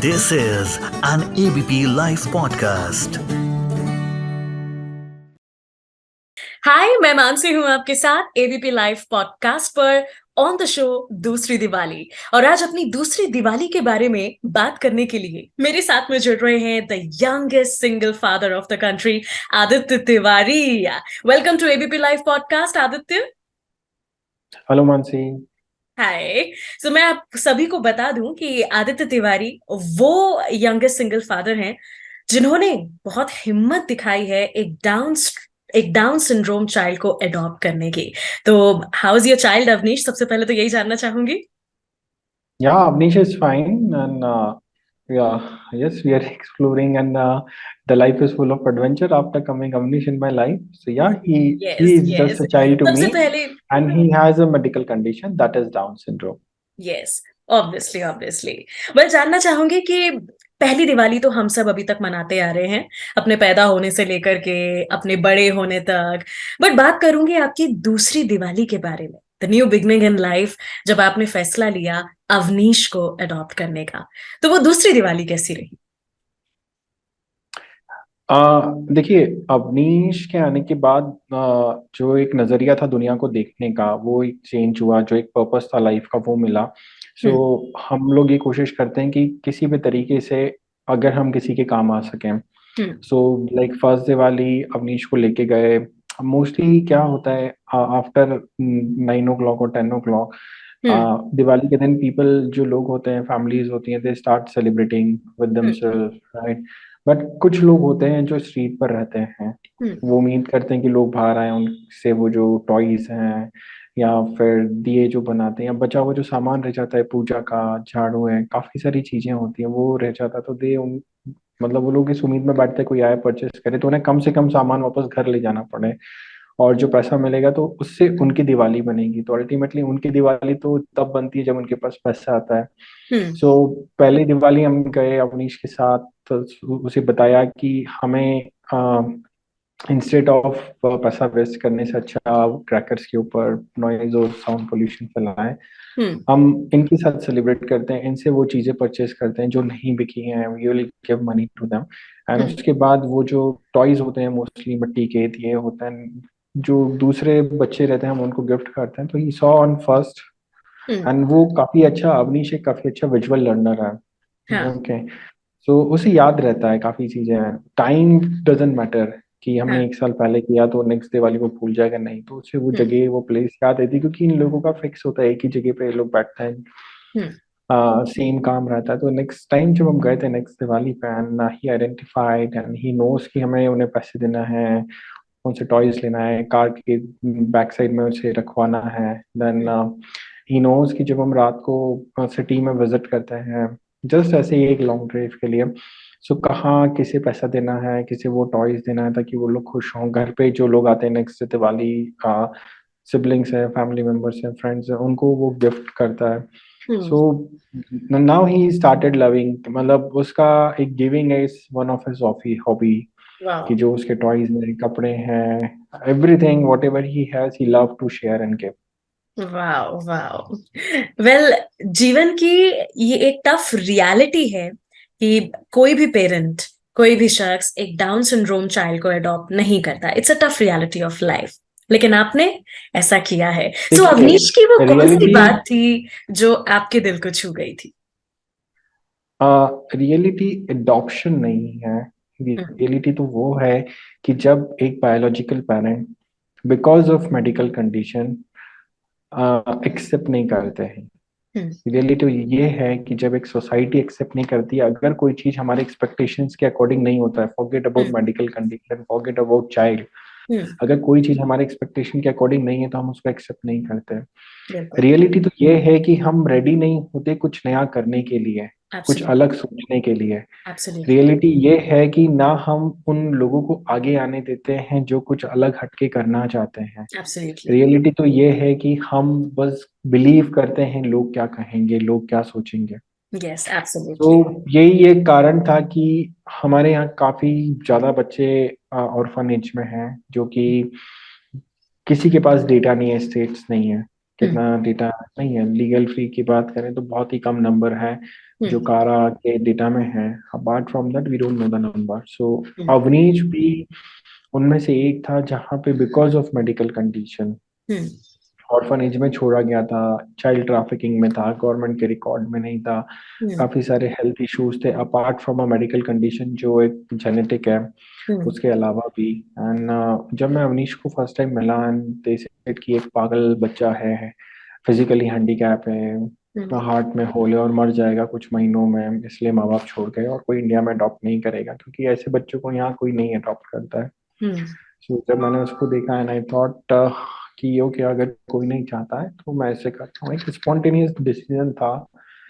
This is an ABP Life podcast. हाय, मैं मानसी हूँ आपके साथ एबीपी लाइव पॉडकास्ट पर ऑन द शो दूसरी दिवाली। और आज अपनी दूसरी दिवाली के बारे में बात करने के लिए मेरे साथ में जुड़ रहे हैं the youngest single father of the country, Aditya Tiwari. Welcome to ABP live podcast Aditya. Hello Mansi. Hi. So मैं आप सभी को बता दूं कि आदित्य तिवारी वो यंगेस्ट सिंगल फादर हैं जिन्होंने बहुत हिम्मत दिखाई है एक डाउन सिंड्रोम चाइल्ड को अडॉप्ट करने की। तो how is your child Avnish? सबसे पहले तो यही जानना चाहूंगी। Yeah, Avnish is fine, and yes, we are exploring, and the life is full of adventure after coming Avnish in my life. So yeah, he yes is just yes. a child to सबसे me, पहले and he has a medical condition that is Down syndrome. Yes, obviously obviously. मैं जानना चाहूंगी कि पहली दिवाली तो हम सब अभी तक मनाते आ रहे हैं, अपने पैदा होने से लेकर के अपने बड़े होने तक। बट बात करूंगी आपकी दूसरी दिवाली के बारे में, the new beginning in life, जब आपने फैसला लिया अवनीश को अडॉप्ट करने का। तो वो दूसरी दिवाली कैसी रही? देखिए, अवनीश के आने के बाद जो एक नजरिया था दुनिया को देखने का, वो एक चेंज हुआ। जो एक पर्पस था लाइफ का, वो मिला। सो हम लोग ये कोशिश करते हैं कि किसी भी तरीके से अगर हम किसी के काम आ सकें। So like first Diwali Avnish को लेके गए। मोस्टली क्या होता है, आफ्टर 9 o'clock और 10 o'clock, दिवाली के दिन पीपल, जो लोग होते हैं, फैमिलीज होती हैं, they start celebrating with themselves, right. But कुछ लोग होते हैं जो स्ट्रीट पर रहते हैं, वो उम्मीद करते हैं कि लोग बाहर आए, उनसे वो जो टॉयज हैं या फिर दिए जो बनाते हैं या बचा हुआ जो सामान रह जाता है, पूजा का झाड़ू है, काफी सारी चीजें होती हैं, वो रह जाता है, तो दे उन मतलब वो लोग इस उम्मीद में बैठते हैं कोई आए परचेस करे तो उन्हें कम से कम सामान वापस घर ले जाना पड़े, और जो पैसा मिलेगा तो उससे उनकी दिवाली बनेगी। तो अल्टीमेटली उनकी दिवाली तो तब बनती है जब उनके पास पैसा आता है। सो पहली दिवाली हम गए अवनीश के साथ, तो उसे बताया कि हमें इंस्टेड ऑफ पैसा वेस्ट करने से अच्छा क्रैकर्स के ऊपर नॉइज और साउंड पोल्यूशन फैलाएं, हम इनके साथ सेलिब्रेट करते हैं, इनसे वो चीजें परचेज करते हैं जो नहीं बिकी हैं, we will give money to them. And उसके बाद वो जो टॉयज होते हैं, मोस्टली मिट्टी के दिए होते हैं, जो दूसरे बच्चे रहते हैं, हम उनको गिफ्ट करते हैं। तो he saw on first, and वो काफी अच्छा, अवनीश एक काफी अच्छा विजुअल लर्नर है, ओके। सो उसे याद रहता है काफी चीजें। टाइम डजेंट मैटर कि हमने 1 साल पहले किया तो नेक्स्ट दिवाली को भूल जाएगा, नहीं, तो उसे वो जगह, वो प्लेस याद रहती है, क्योंकि इन लोगों का फिक्स होता है, एक ही जगह पे ये लोग बैठते हैं, सेम काम रहता है। तो नेक्स्ट टाइम जब हम गए थे नेक्स्ट दिवाली पे, and he identified and he knows कि हमें उन्हें पैसे देना है, उनसे टॉयज लेना है, कार के बैक साइड में उसे रखवाना है। देन ही नोज कि जब हम रात को सिटी में विजिट करते हैं, जस्ट ऐसे ही एक लॉन्ग ड्राइव के लिए, सो कहाँ किसे पैसा देना है, किसे वो टॉयज देना है, ताकि वो लोग खुश हों। घर पे जो लोग आते हैं नेक्स्ट दिवाली, सिबलिंग्स है, फैमिली मेंबर्स है, फ्रेंड्स है, उनको वो गिफ्ट करता है। So now he started loving, मतलब उसका एक गिविंग है, is one of his hobby, कि जो उसके टॉयज हैं, कपड़े हैं, everything whatever he has, he love to share and give. Wow wow. Well, जीवन की ये एक टफ रियलिटी है कि कोई भी पेरेंट, कोई भी शख्स एक डाउन सिंड्रोम चाइल्ड को अडॉप्ट नहीं करता। It's a tough reality of life, लेकिन आपने ऐसा किया है। सो देखिए, अवनीश की वो कौन सी रियलिटी बात थी जो आपके दिल को छू गई थी? रियलिटी एडॉप्शन नहीं है। रियलिटी तो वो है कि जब एक biological parent because of medical condition accept नहीं करते हैं। रियलिटी ये है कि जब एक सोसाइटी एक्सेप्ट नहीं करती, अगर कोई चीज हमारे एक्सपेक्टेशंस के अकॉर्डिंग नहीं होता है, forget about medical condition, forget about child, अगर कोई चीज हमारे एक्सपेक्टेशन के अकॉर्डिंग नहीं है तो हम उसको एक्सेप्ट नहीं करते। रियलिटी तो ये है कि हम रेडी नहीं होते कुछ नया करने के लिए, कुछ अलग सोचने के लिए। रियलिटी ये है कि ना हम उन लोगों को आगे आने देते हैं जो कुछ अलग हटके करना चाहते हैं। रियलिटी तो ये है कि हम बस बिलीव करते हैं लोग क्या कहेंगे, लोग क्या सोचेंगे। यस, तो यही एक कारण था कि हमारे यहाँ काफी ज्यादा बच्चे ऑर्फनेज में हैं, जो कि किसी के पास डेटा नहीं है, स्टेट्स नहीं है हम्म कितना डेटा नहीं है। लीगल फी की बात करें तो बहुत ही कम नंबर है जो हम्म कारा के डेटा में है। Apart from that we don't know the number. So hmm Avnish भी उनमें से एक था जहाँ पे because of medical condition hmm orphanage में छोड़ा गया था, चाइल्ड ट्रैफिकिंग में था, गवर्नमेंट के रिकॉर्ड में नहीं था। हम्म काफी सारे हेल्थ इश्यूज थे apart from a medical condition जो एक जेनेटिक है हम्म उसके अलावा भी। एंड जब मैं अवनीश को फर्स्ट टाइम मिला एंड दे सेड कि एक पागल बच्चा है, फिजिकली हैंडीकैप है, हम्म हार्ट में होल है और मर जाएगा कुछ महीनों में, इसलिए माँ बाप छोड़ गए और कोई इंडिया में अडॉप्ट नहीं करेगा क्योंकि ऐसे बच्चों को यहाँ कोई नहीं अडॉप्ट करता है। हम्म सो जब मैंने उसको देखा एंड आई थॉट कि ओके अगर कोई नहीं चाहता है तो मैं ऐसे करता हूँ। एक स्पॉन्टेनियस डिसीजन था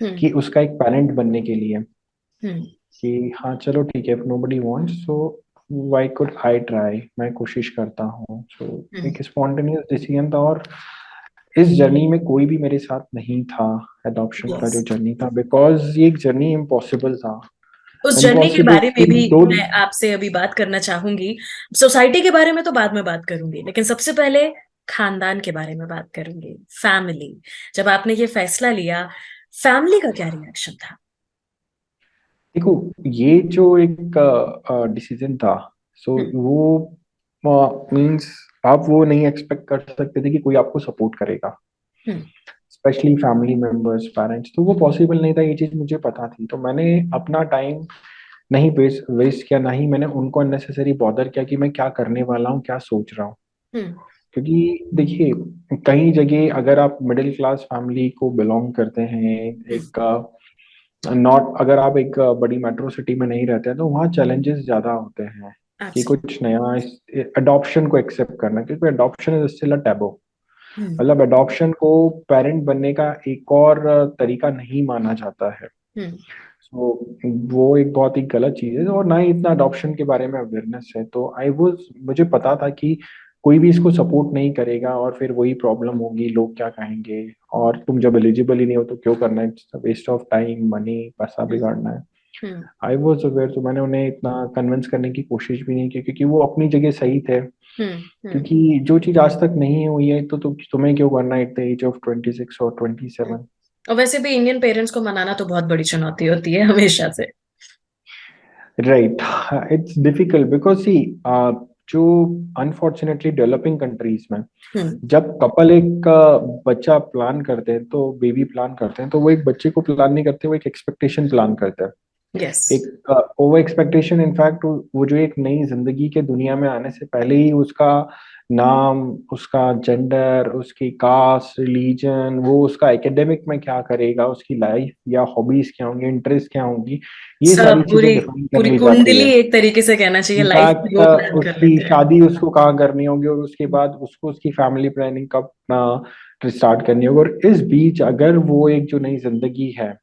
हम्म कि उसका एक पेरेंट बनने के लिए हम्म कि हाँ चलो ठीक है, if nobody wants so why could I try, मैं कोशिश करता हूँ। सो हम्म एक स्पॉन्टेनियस डिसीजन था और इस जर्नी में कोई भी मेरे साथ नहीं था। एडॉप्शन का यस। जो जर्नी था बिकॉज ये एक जर्नी इम्पॉसिबल था। उस जर्नी के इम्पॉसिबल बारे में कि भी दो। मैं आपसे अभी बात करना चाहूंगी। सोसाइटी के बारे में तो बाद में बात करूंगी, लेकिन सबसे पहले खानदान के बारे में बात करूंगी। फैमिली, जब आपने ये फैसला लिया, फैमिली का क्या रिएक्शन था? देखो, ये जो एक डिसीजन था, सो हम्म वो मींस आप वो नहीं एक्सपेक्ट कर सकते थे कि कोई आपको सपोर्ट करेगा, हम्म स्पेशली फैमिली मेंबर्स, पेरेंट्स। तो वो पॉसिबल नहीं था, ये चीज मुझे पता थी। तो मैंने अपना टाइम नहीं वेस्ट किया, ना ही मैंने उनको अननेसेसरी बॉदर किया कि मैं क्या करने वाला हूँ, क्या सोच रहा हूँ। हम्म क्योंकि देखिए, कई जगह अगर आप मिडिल क्लास फैमिली को बिलोंग करते हैं, हम्म एक नॉट अगर आप एक बड़ी मेट्रो सिटी में नहीं रहते हैं तो वहाँ चैलेंजेस ज्यादा होते हैं कि एब्सोल्युटली। कुछ नया अडॉप्शन को एक्सेप्ट करना, क्योंकि adoption is still a taboo. Hmm मतलब अडॉप्शन को पेरेंट बनने का एक और तरीका नहीं माना जाता है। हम्म तो वो एक बहुत ही गलत चीज है और ना ही इतना अडॉप्शन के बारे में अवेयरनेस है। तो आई वो मुझे पता था कि कोई भी इसको सपोर्ट नहीं करेगा और फिर वही प्रॉब्लम होगी, लोग क्या कहेंगे, और तुम जब एलिजिबल ही नहीं हो तो क्यों करना है, वेस्ट ऑफ टाइम, मनी, पैसा हम्म बिगाड़ना है। हम्म आई वॉज अवेयर, तो मैंने उन्हें इतना कन्विंस करने की कोशिश भी नहीं की क्योंकि वो अपनी जगह सही थे। हम्म। क्योंकि जो चीज आज तक नहीं हुई है तो तुम्हें क्यों करना एट द एज ऑफ 26 और 27। और वैसे भी इंडियन पेरेंट्स को मनाना तो बहुत बड़ी चुनौती होती है हमेशा से। राइट, इट्स डिफिकल्ट बिकॉज सी जो अनफॉर्चुनेटली डेवलपिंग कंट्रीज में हम्म जब कपल एक बच्चा प्लान करते हैं, तो बेबी प्लान करते हैं, तो वो एक बच्चे को प्लान नहीं करते, वो एक एक्सपेक्टेशन प्लान करते हैं। यस। एक ओवर एक्सपेक्टेशन, इनफैक्ट वो जो एक नई जिंदगी के दुनिया में आने से पहले ही उसका नाम, उसका जेंडर, उसकी कास्ट, रिलीजन, वो उसका एकेडमिक में क्या करेगा, उसकी लाइफ या हॉबीज क्या होंगी, इंटरेस्ट क्या होंगी, ये सब सारी चीजें पूरी डिफाइन कर पूरी ली जाती कुंडली है। एक तरीके से कहना चाहिए, लाइफ की इनफैक्ट वो प्लान कर उसकी लेते हैं। शादी उसको कहाँ करनी होगी और उसके बाद उसको उसकी फैमिली प्लानिंग कब स्टार्ट करनी होगी। और इस बीच अगर वो एक जो नई जिंदगी है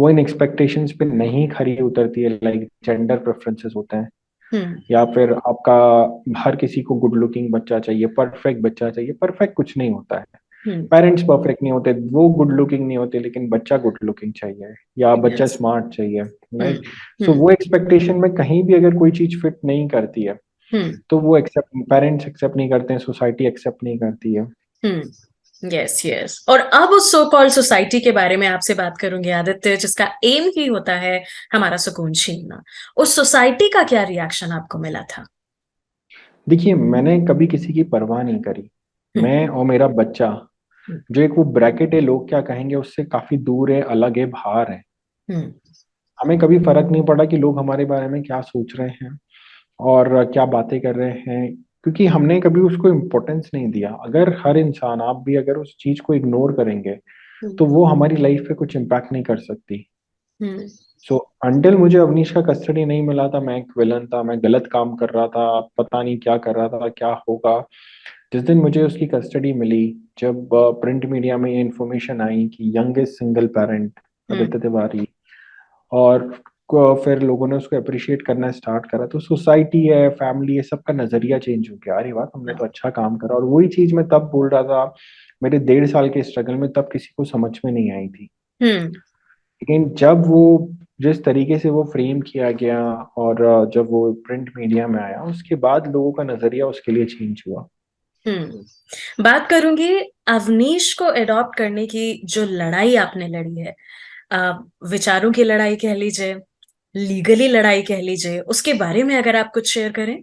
वो इन एक्सपेक्टेशंस पे नहीं खरी उतरती है, लाइक जेंडर प्रेफरेंसेस होते हैं, हम्म या फिर आपका हर किसी को गुड लुकिंग बच्चा चाहिए, परफेक्ट बच्चा चाहिए, परफेक्ट कुछ नहीं होता है। हम्म पेरेंट्स परफेक्ट नहीं होते, वो गुड लुकिंग नहीं होते, लेकिन बच्चा गुड लुकिंग चाहिए या बच्चा यस। स्मार्ट चाहिए, हम्म राइट। सो हम्म वो एक्सपेक्टेशन में कहीं भी अगर कोई चीज फिट नहीं करती है हम्म तो वो एक्सेप्ट, पेरेंट्स एक्सेप्ट नहीं करते हैं, सोसाइटी एक्सेप्ट नहीं करती है। Yes yes. और अब उस सो कॉल्ड सोसाइटी के बारे में आपसे बात करूंगी आदित्य, जिसका एम ही होता है हमारा सुकून छीनना। उस सोसाइटी का क्या रिएक्शन आपको मिला था? देखिए, मैंने कभी किसी की परवाह नहीं करी। हम्म मैं और मेरा बच्चा, हम्म जो एक वो ब्रैकेट है लोग क्या कहेंगे उससे काफी दूर है, अलग है, बाहर है। हम्म हमें कभी फर्क नहीं पड़ा कि लोग हमारे बारे में क्या सोच रहे हैं और क्या बातें कर रहे हैं, क्योंकि हमने कभी उसको इम्पोर्टेंस नहीं दिया। अगर हर इंसान, आप भी अगर उस चीज को इग्नोर करेंगे हम्म तो वो हमारी लाइफ पे कुछ इम्पैक्ट नहीं कर सकती। हम्म सो अंटिल मुझे अवनीश का कस्टडी नहीं मिला था, मैं एक विलन था, मैं गलत काम कर रहा था, पता नहीं क्या कर रहा था, क्या होगा। जिस दिन मुझे उसकी कस्टडी मिली, जब प्रिंट मीडिया में ये इन्फॉर्मेशन आई कि यंगेस्ट सिंगल पेरेंट हम्म आदित्य तिवारी, और फिर लोगों ने उसको अप्रिशिएट करना स्टार्ट करा, तो सोसाइटी है, फैमिली है, सबका नजरिया चेंज हो गया। अरे वाह, तुमने तो अच्छा काम करा। और वही चीज मैं तब बोल रहा था, मेरे 1.5 साल के स्ट्रगल में तब किसी को समझ में नहीं आई थी। हम्म लेकिन जब वो जिस तरीके से वो फ्रेम किया गया और जब वो प्रिंट मीडिया में आया, उसके बाद लोगों का नजरिया उसके लिए चेंज हुआ। बात करूंगी अवनीश को अडॉप्ट करने की जो लड़ाई आपने लड़ी है, विचारों की लड़ाई कह लीजिए, लीगली लड़ाई कह लीजिए, उसके बारे में अगर आप कुछ शेयर करें।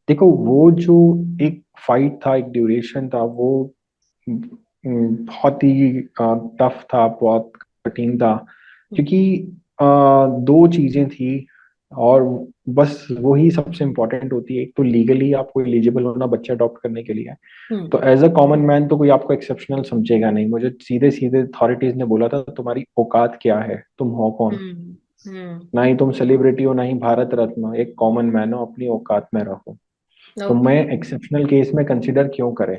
देखो, वो जो एक फाइट था, एक ड्यूरेशन था, वो बहुत ही टफ था, बहुत कठिन था, क्योंकि दो चीजें थी, और बस वही सबसे इम्पोर्टेंट होती है। एक तो लीगली आपको एलिजिबल होना बच्चे अडॉप्ट करने के लिए। हम्म। तो एज अ कॉमन मैन तो कोई आपको एक्सेप्शनल समझेगा नहीं। मुझे सीधे सीधे अथॉरिटीज ने बोला था, तुम्हारी औकात क्या है, तुम हो कौन। हम्म। हम्म। ना ही तुम सेलिब्रिटी हो, ना ही भारत रत्न हो, एक कॉमन मैन हो, अपनी औकात में रहो। तो मैं ओके। एक्सेप्शनल केस में कंसिडर क्यों करें।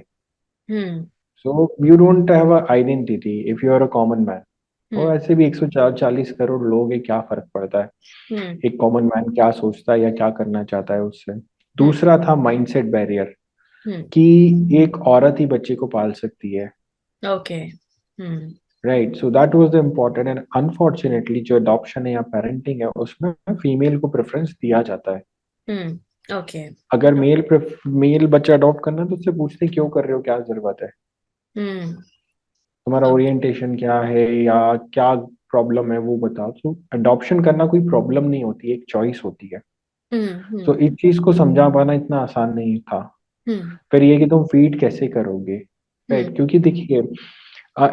Hmm. So you don't have a identity if you are a common man. और हम्म। ऐसे भी 140 करोड़ लोग हैं, क्या फर्क पड़ता है हम्म। एक कॉमन मैन क्या सोचता है या क्या करना चाहता है उससे। हम्म। दूसरा था माइंडसेट बैरियर, हम्म। कि एक औरत ही बच्चे को पाल सकती है। Okay. Hmm. Right, so that was the important. And unfortunately जो अडॉप्शन है या पेरेंटिंग है, उसमें फीमेल को प्रेफरेंस दिया जाता है। ओके। अगर मेल बच्चा अडॉप्ट करना है तो उससे पूछते हैं, क्यों कर रहे हो, क्या जरूरत है, हम्म। तुम्हारा ओके। ओरिएंटेशन क्या है, या क्या प्रॉब्लम है वो बताओ। तो अडॉप्शन करना कोई प्रॉब्लम नहीं होती, एक चॉइस होती है। हम्म। तो हम्म। इस चीज को समझा पाना इतना आसान नहीं था। हम्म। फिर ये कि तुम फीड कैसे करोगे। राइट, हम्म। क्योंकि देखिए,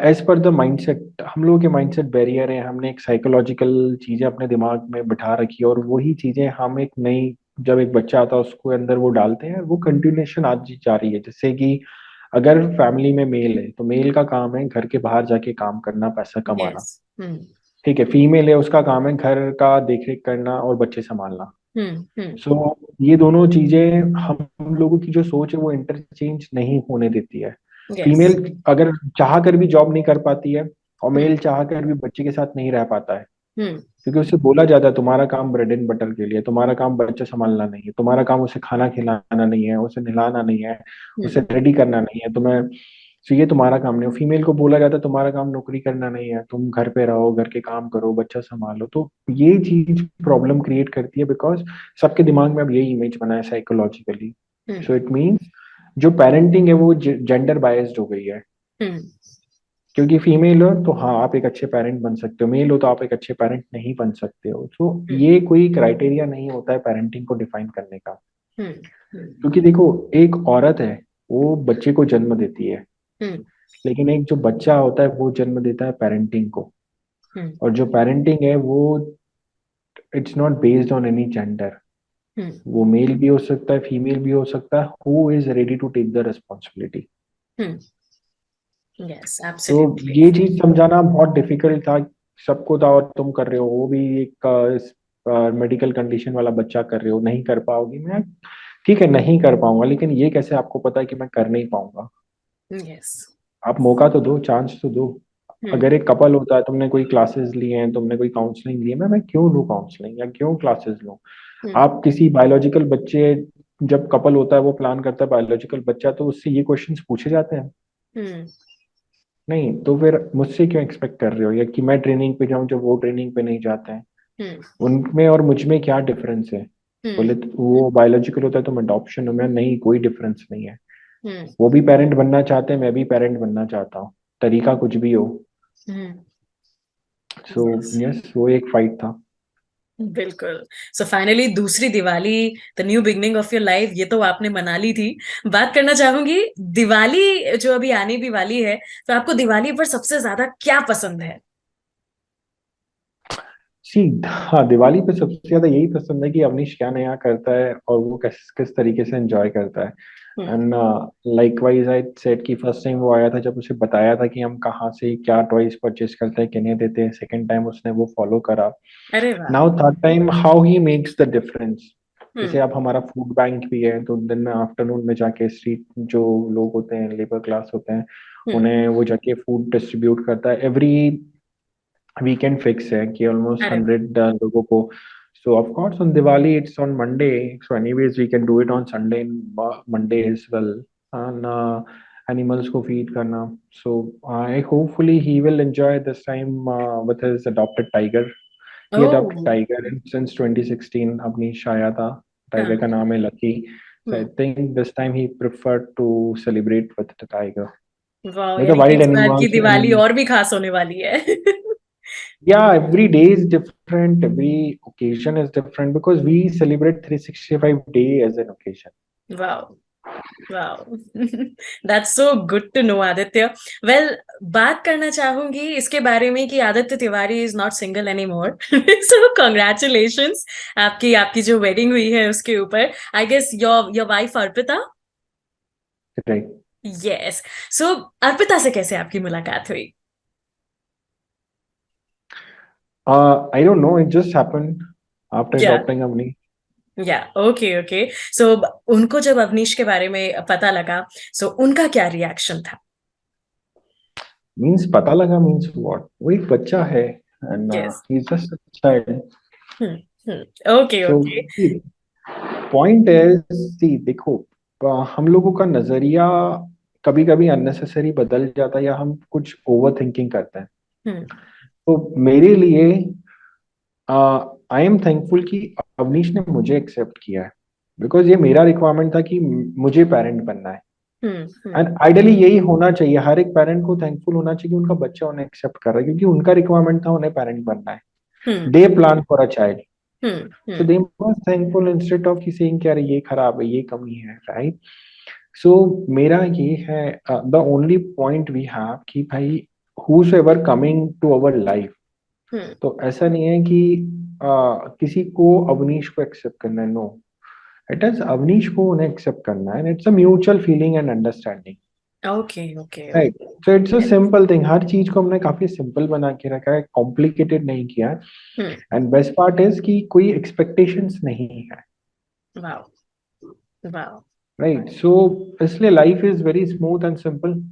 एज पर द माइंडसेट, हम लोगों के माइंडसेट बैरियर है। हमने एक साइकोलॉजिकल चीजें अपने दिमाग में बिठा रखी है, और वही चीजें हम एक नई, जब एक बच्चा आता है उसको अंदर वो डालते हैं, वो कंटिन्यूएशन आज जारी है। जैसे कि अगर फैमिली में मेल है, तो मेल का काम है घर के बाहर जाके काम करना, पैसा कमाना। यस। हम्म। ठीक है, फीमेल है, उसका काम है घर का देख रेख करना और बच्चे संभालना। हम्म। हम्म। सो ये दोनों चीजें, हम लोगों की जो सोच है वो इंटरचेंज नहीं होने देती है। यस। फीमेल अगर चाह कर भी जॉब नहीं कर पाती है, और हम्म। मेल चाह कर भी बच्चे के साथ नहीं रह पाता है, हम्म। क्योंकि उससे बोला जाता है तुम्हारा काम ब्रेड एंड बटर के लिए, तुम्हारा काम बच्चा संभालना नहीं है, तुम्हारा काम उसे खाना खिलाना नहीं है, उसे नहलाना नहीं है, उसे हम्म। रेडी करना नहीं है तुम्हें। तो ये तुम्हारा काम नहीं है। फीमेल को बोला जाता है तुम्हारा काम नौकरी करना नहीं है, तुम घर पे रहो, घर के काम करो, बच्चा संभालो। तो ये चीज प्रॉब्लम क्रिएट करती है, बिकॉज सबके दिमाग में अब यही इमेज बना है psychologically. Hmm. So it means जो पेरेंटिंग है वो जेंडर बायस्ड हो गई है। हम्म। क्योंकि फीमेल हो तो हाँ आप एक अच्छे पेरेंट बन सकते हो, मेल हो तो आप एक अच्छे पेरेंट नहीं बन सकते हो। तो हम्म। ये कोई क्राइटेरिया नहीं होता है पेरेंटिंग को डिफाइन करने का। हम्म। हम्म। क्योंकि देखो, एक औरत है, वो बच्चे को जन्म देती है, हम्म। लेकिन एक जो बच्चा होता है वो जन्म देता है पेरेंटिंग को। हम्म। और जो पेरेंटिंग है वो, it's not based on any gender. Hmm. वो मेल भी हो सकता है, फीमेल भी हो सकता है, who is ready to take the responsibility. Hmm. Yes, तो एब्सोल्युटली। ये चीज समझाना बहुत डिफिकल्ट था सबको था। और तुम कर रहे हो, वो भी एक मेडिकल कंडीशन वाला बच्चा कर रहे हो, नहीं कर पाओगी। मैं ठीक है नहीं कर पाऊंगा, लेकिन ये कैसे आपको पता है कि मैं कर नहीं पाऊंगा। यस। आप मौका तो दो, चांस तो दो। हम्म। अगर एक कपल होता है, तुमने कोई क्लासेस लिए हैं, तुमने कोई काउंसलिंग ली है, मैं क्यों लूँ काउंसलिंग या क्यों क्लासेस लूँ। हम्म। आप किसी बायोलॉजिकल बच्चे, जब कपल होता है वो प्लान करता है बायोलॉजिकल बच्चा, तो उससे ये क्वेश्चंस पूछे जाते हैं। हम्म। नहीं, तो फिर मुझसे क्यों एक्सपेक्ट कर रहे हो, या कि मैं ट्रेनिंग पे जाऊं जब वो ट्रेनिंग पे नहीं जाते हैं। हम्म। उनमें और मुझ में क्या डिफरेंस है। बोले हम्म। तो वो बायोलॉजिकल होता है तो मैं अडॉप्शन हूं, मैं नहीं, कोई डिफरेंस नहीं है। हम्म। वो भी पेरेंट बनना चाहते हैं, मैं भी पेरेंट बनना चाहता हूँ, तरीका कुछ भी हो। हम्म। So yes. यस, वो एक फाइट था। बिल्कुल। सो फाइनली दूसरी Diwali, the new beginning of your life, ये तो आपने मना ली थी। बात करना चाहूंगी दिवाली जो अभी आने भी वाली है, तो आपको दिवाली पर सबसे ज्यादा क्या पसंद है? सी, हाँ, दिवाली पे सबसे ज्यादा यही पसंद है कि अवनीश क्या नया करता है और वो किस किस तरीके से एंजॉय करता है। हम्म। एंड लाइकवाइज आई सेड कि फर्स्ट टाइम वो आया था जब उसे बताया था कि हम कहाँ से क्या टॉयज परचेज करते हैं, किन्हें देते हैं, सेकंड टाइम उसने वो फॉलो करा। अरे वाह। Now third time how he makes the difference. जैसे हम्म। अब हमारा फूड बैंक भी है, तो दिन में आफ्टरनून में जाके स्ट्रीट जो लोग होते हैं, लेबर क्लास होते हैं, हम्म। उन्हें वो जाके फूड डिस्ट्रीब्यूट करता है। एवरी वीकेंड फिक्स है कि ऑलमोस्ट अरे वाह। 100 लोगों को। So of course on Diwali it's on Monday, so anyways we can do it on Sunday, Monday as well. And animals को फीड करना। So I hopefully he will enjoy this time with his adopted tiger. He oh. Adopted tiger since 2016, Avnish आया था। Tiger हाँ। का नाम है Lucky. So I Hmm. think this time he preferred to celebrate with the tiger, वाह, with the यानी कि wild इस बार की animals. दिवाली And और भी खास होने वाली है। yeah, every day is different, every occasion is different because we celebrate 365 day as an occasion. वाह, वाह। That's so good to know Aditya. Well, बात करना चाहूंगी इसके बारे में कि Aditya Tiwari is not single any more. So congratulations आपकी आपकी जो वेडिंग हुई है उसके ऊपर। I guess your wife Arpita. Right. Yes. So Arpita से कैसे आपकी मुलाकात हुई? I don't know, it just happened after या adopting Avni. या ओके ओके। सो उनको जब अवनीश के बारे में पता लगा, सो उनका क्या रिएक्शन था? Means पता लगा means what? वो एक बच्चा है and yes. he's just a child. Okay So okay. see, point is, see, देखो, हम लोगों का नजरिया कभी कभी अननेसेसरी बदल जाता है या हम कुछ ओवर थिंकिंग करते हैं. हम्म तो मेरे लिए आई एम थैंकफुल कि अवनीश ने मुझे एक्सेप्ट किया है बिकॉज ये मेरा रिक्वायरमेंट था कि मुझे पेरेंट बनना है. हम्म एंड आइडियली यही होना चाहिए, हर एक पेरेंट को थैंकफुल होना चाहिए कि उनका बच्चा उन्हें एक्सेप्ट कर रहा है क्योंकि उनका रिक्वायरमेंट था उन्हें पेरेंट बनना है. Hmm they plan for a child. So hmm they must thankful instead of कि saying कि अरे ये खराब है ये कमी है, right? So मेरा ये है, the only point we have कि भाई whosoever coming to our life, हम्म तो ऐसा नहीं है कि किसी को अवनीश को एक्सेप्ट करना है, नो, इट इज अवनीश को उन्हें एक्सेप्ट करना है. It's a mutual feeling and understanding, okay okay right? So it's a simple thing. हर चीज को हमने काफी सिंपल बना के रखा है, कॉम्प्लिकेटेड नहीं किया है. हम्म एंड बेस्ट पार्ट इज कि कोई एक्सपेक्टेशंस नहीं है, वाओ वाओ। राइट? सो इसलिए life is very smooth and simple.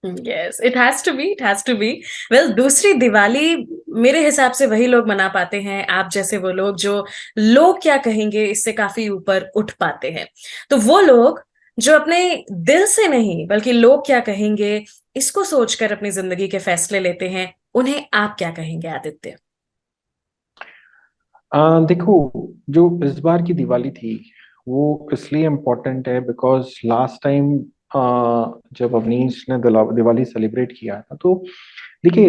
Yes, it has to be, it has to be. Well, दूसरी दिवाली मेरे हिसाब से वही लोग मना पाते हैं, आप जैसे वो लोग जो लोग क्या कहेंगे इससे काफी ऊपर उठ पाते हैं। तो वो लोग जो अपने दिल से नहीं बल्कि लोग क्या कहेंगे इसको सोचकर अपनी जिंदगी के फैसले लेते हैं, उन्हें आप क्या कहेंगे आदित्य? देखो, जो इस बार की दिवाली थी वो इसलिए इम्पोर्टेंट है बिकॉज लास्ट टाइम जब अवनीश ने दिवाली सेलिब्रेट किया था, तो देखिए,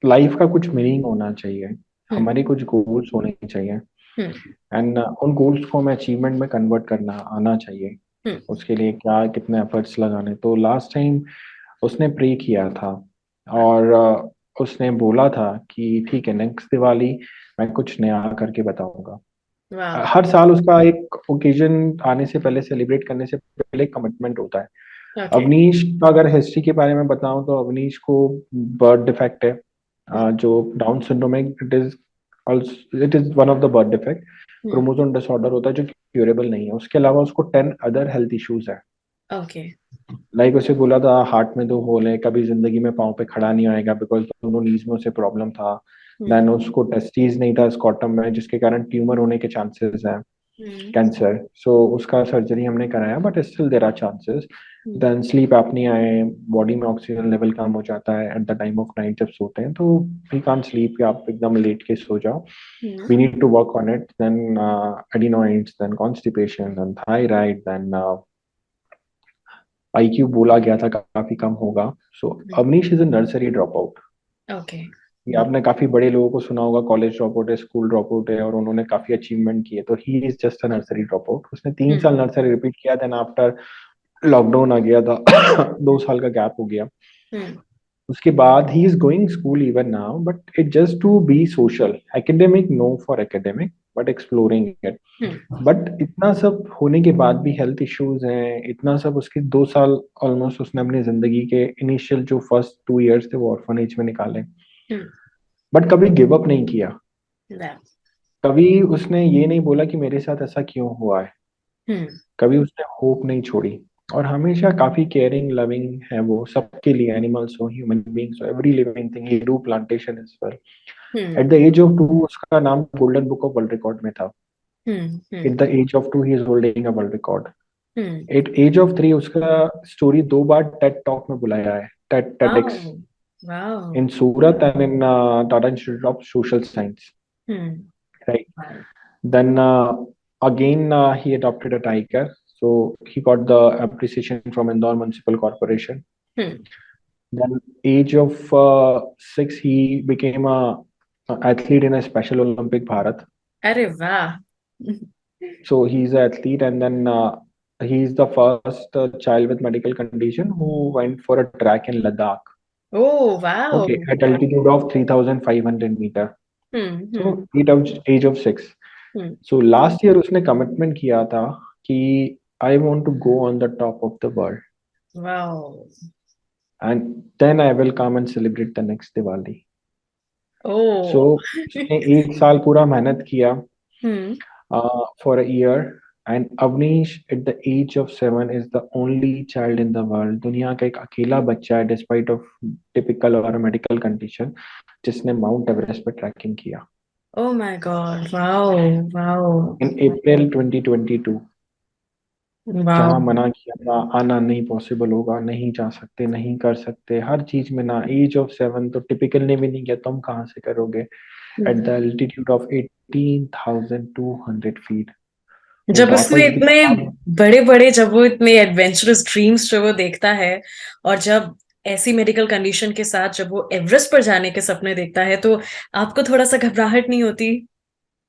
लाइफ का कुछ मीनिंग होना चाहिए, हम्म हमारे कुछ गोल्स होने चाहिए. हम्म एंड उन गोल्स को हमें अचीवमेंट में कन्वर्ट करना आना चाहिए. हम्म उसके लिए क्या कितने एफर्ट्स लगाने, तो लास्ट टाइम उसने प्रे किया था और उसने बोला था कि ठीक है, नेक्स्ट दिवाली मैं कुछ नया करके बताऊंगा. वाह। हर साल उसका एक ओकेजन आने से पहले, सेलिब्रेट करने से पहले कमिटमेंट होता है. ओके। अवनीश का अगर हिस्ट्री के बारे में बताऊं तो अवनीश को बर्थ डिफेक्ट है, जो डाउन सिंड्रोम है. It is one of the birth defect, chromosome disorder होता है जो क्यूरेबल नहीं है. उसके अलावा उसको 10 अदर हेल्थ इश्यूज है. ओके। लाइक उसे बोला था हार्ट में 2 होल है, कभी जिंदगी में पाँव पे खड़ा नहीं आएगा बिकॉज दोनों नीज में उसे प्रॉब्लम था. देन उसको टेस्टिस नहीं था स्कॉटम में, जिसके कारण ट्यूमर होने के चांसेस हैं, कैंसर. सो उसका सर्जरी हमने कराया but still there are chances. Then sleep apnea है, बॉडी में ऑक्सीजन लेवल कम हो जाता है at the time of night जब सोते हैं, तो वी कांट स्लीप कि आप एकदम लेट के सो जाओ. We need to work on it. Then adenoids, then constipation, then thyroid, then IQ बोला गया था काफी कम होगा. So Avnish is a nursery drop out. Okay. ये आपने काफी बड़े लोगों को सुना होगा, कॉलेज ड्रॉप आउट है, स्कूल ड्रॉप आउट है और उन्होंने काफी अचीवमेंट किए, तो he is just a nursery drop out. उसने 3 साल नर्सरी रिपीट किया, देन आफ्टर लॉकडाउन आ गया था. 2 साल का गैप हो गया. उसके बाद he is going school even now, but it just to be social, academic no for academic, but exploring it. But इतना सब होने के बाद भी हेल्थ इश्यूज हैं, इतना सब, उसके 2 साल ऑलमोस्ट उसने अपनी जिंदगी के इनिशियल जो फर्स्ट 2 इयर्स थे वो ऑर्फनेज में निकाले. बट कभी गिव अप नहीं किया, कभी उसने ये नहीं बोला कि मेरे साथ ऐसा क्यों हुआ है, कभी उसने होप नहीं छोड़ी. और हमेशा काफी केयरिंग लविंग है वो सबके लिए, एनिमल्स हो, ह्यूमन बींग्स हो, every living thing. He do plantation as well. At the age of 2 उसका नाम golden book of world record में था. At the age of 2 he is holding a world record. At age of 3 उसका story 2 बार Ted talk में बुलाया है, TEDx, in Surat and in Tata institute of social science, right? Then again, he adopted a tiger, so he got the appreciation from Indore Municipal Corporation. Hmm. Then, age of 6, he became a athlete in a Special Olympic Bharat. अरे वाह. So he's an athlete, and then he's the first child with medical condition who went for a track in Ladakh. Oh wow. Okay, at altitude of 3,500 meter. Hmm. So age of 6. Hmm. So last year उसने commitment किया था कि I want to go on the top of the world, Wow. and then I will come and celebrate the next Diwali. So Oh. उसने एक साल पूरा मेहनत किया Hmm. for a year, and Avnish at the age of 7 is the only child in the world, दुनिया का एक अकेला बच्चा है despite of typical or medical condition, जिसने माउंट एवरेस्ट पे ट्रैकिंग किया Oh my God. Wow. Wow. in April 2022. Wow. जहाँ मना किया था, आना नहीं पॉसिबल होगा, नहीं जा सकते, नहीं कर सकते, हर चीज में ना. एज ऑफ 7 तो टिपिकल ने भी नहीं किया, तुम कहाँ से करोगे at the altitude of 18,200 feet. वो जब उसने वापस भी इतने बड़े बड़े, जब वो इतने एडवेंचरस ड्रीम्स जो वो देखता है, और जब ऐसी मेडिकल कंडीशन के साथ जब वो एवरेस्ट पर जाने के सपने देखता है, तो आपको थोड़ा सा घबराहट नहीं होती?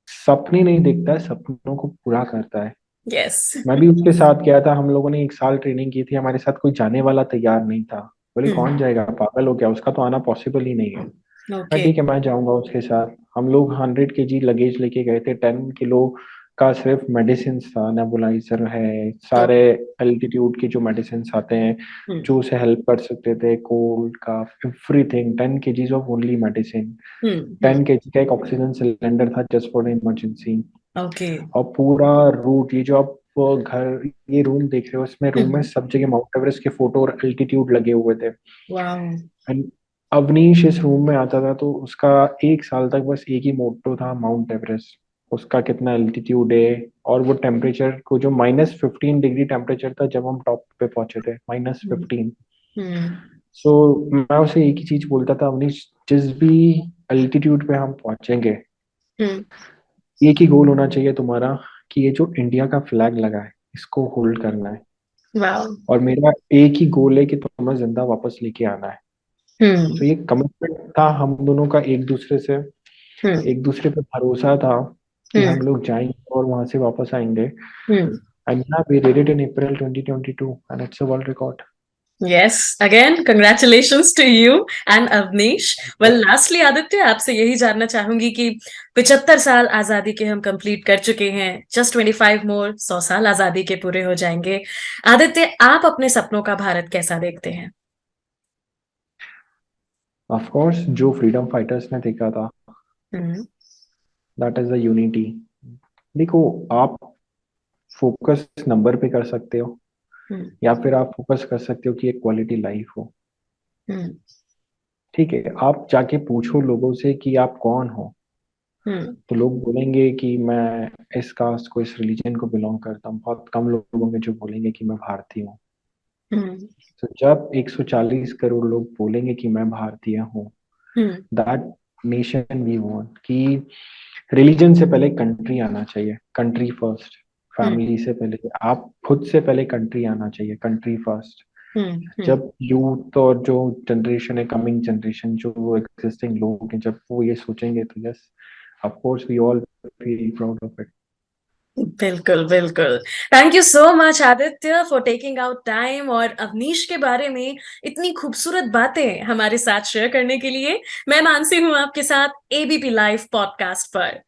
सपने नहीं देखता है, सपनों को पूरा करता है. यस. मैं भी उसके साथ गया था, हम लोगों ने एक साल ट्रेनिंग की थी, हमारे साथ कोई जाने वाला तैयार नहीं था. बोले कौन जाएगा, पागल हो गया, उसका तो आना पॉसिबल ही नहीं है. मैं ओके. ठीक है, मैं जाऊंगा उसके साथ. हम लोग 100 kg लगेज लेके गए थे. 10 किलो का सिर्फ मेडिसिन था, नेबुलाइजर है, सारे एल्टीट्यूड की जो मेडिसिन आते हैं जो उसे हेल्प कर सकते थे, कोल्ड का, everything. 10 kgs of only medicine. 10 kg का एक ऑक्सीजन सिलेंडर था जस्ट फॉर इमरजेंसी. ओके. और पूरा रूट, ये जो आप घर, ये रूम देख रहे हो, इसमें रूम में सब जगह माउंट एवरेस्ट के फोटो और एल्टीट्यूड लगे हुए थे. वाओ. एंड अवनीश इस रूम में आता था तो उसका एक साल तक बस एक ही मोटो था, माउंट एवरेस्ट. उसका कितना एल्टीट्यूड है, और वो टेम्परेचर को, जो -15 डिग्री टेम्परेचर था जब हम टॉप पे पहुंचे थे, -15. सो मैं उसे एक ही चीज बोलता था, अवनीश, जिस भी एल्टीट्यूड पे हम पहुंचेंगे, एक ही गोल होना चाहिए तुम्हारा कि ये जो इंडिया का फ्लैग लगा है इसको होल्ड करना है. वाओ. और मेरा एक ही गोल है कि तुम्हें जिंदा वापस लेके आना है. तो ये कमिटमेंट था हम दोनों का, एक दूसरे से, एक दूसरे पे भरोसा था कि हम लोग जाएंगे और वहां से वापस आएंगे. And we did it in April 2022 and it's a world record. Yes, again, congratulations to you and Avnish. Well, lastly, Aditya, आपसे यही जानना चाहूंगी कि 75 साल आजादी के हम कंप्लीट कर चुके हैं. Just 25 more, 100 साल आजादी के पूरे हो जाएंगे. आदित्य, आप अपने सपनों का भारत कैसा देखते हैं? ऑफ कोर्स, जो फ्रीडम फाइटर्स ने देखा था, दैट इज द यूनिटी. देखो, आप फोकस नंबर पे कर सकते हो, या फिर आप फोकस कर सकते हो कि एक क्वालिटी लाइफ हो. ठीक है, आप जाके पूछो लोगों से कि आप कौन हो, तो लोग बोलेंगे कि मैं इस कास्ट को, इस रिलीजन को बिलोंग करता हूँ. बहुत कम लोग होंगे जो बोलेंगे कि मैं भारतीय हूँ. तो जब 140 करोड़ लोग बोलेंगे कि मैं भारतीय हूँ, दैट नेशन वी वांट. कि रिलीजन से पहले कंट्री आना चाहिए, कंट्री फर्स्ट. फैमिली से पहले, आप खुद से पहले कंट्री आना चाहिए, कंट्री फर्स्ट. जब यूथ और जो जनरेशन है, कमिंग जनरेशन, जो एग्जिस्टिंग लोग हैं, जब वो ये सोचेंगे, तो yes, of course we all feel proud of it. बिल्कुल, बिल्कुल. Thank you so much Aditya for taking out time और अवनीश के बारे में इतनी खूबसूरत बातें हमारे साथ शेयर करने के लिए. मैं मानसी हूँ आपके साथ एबीपी लाइव पॉडकास्ट पर.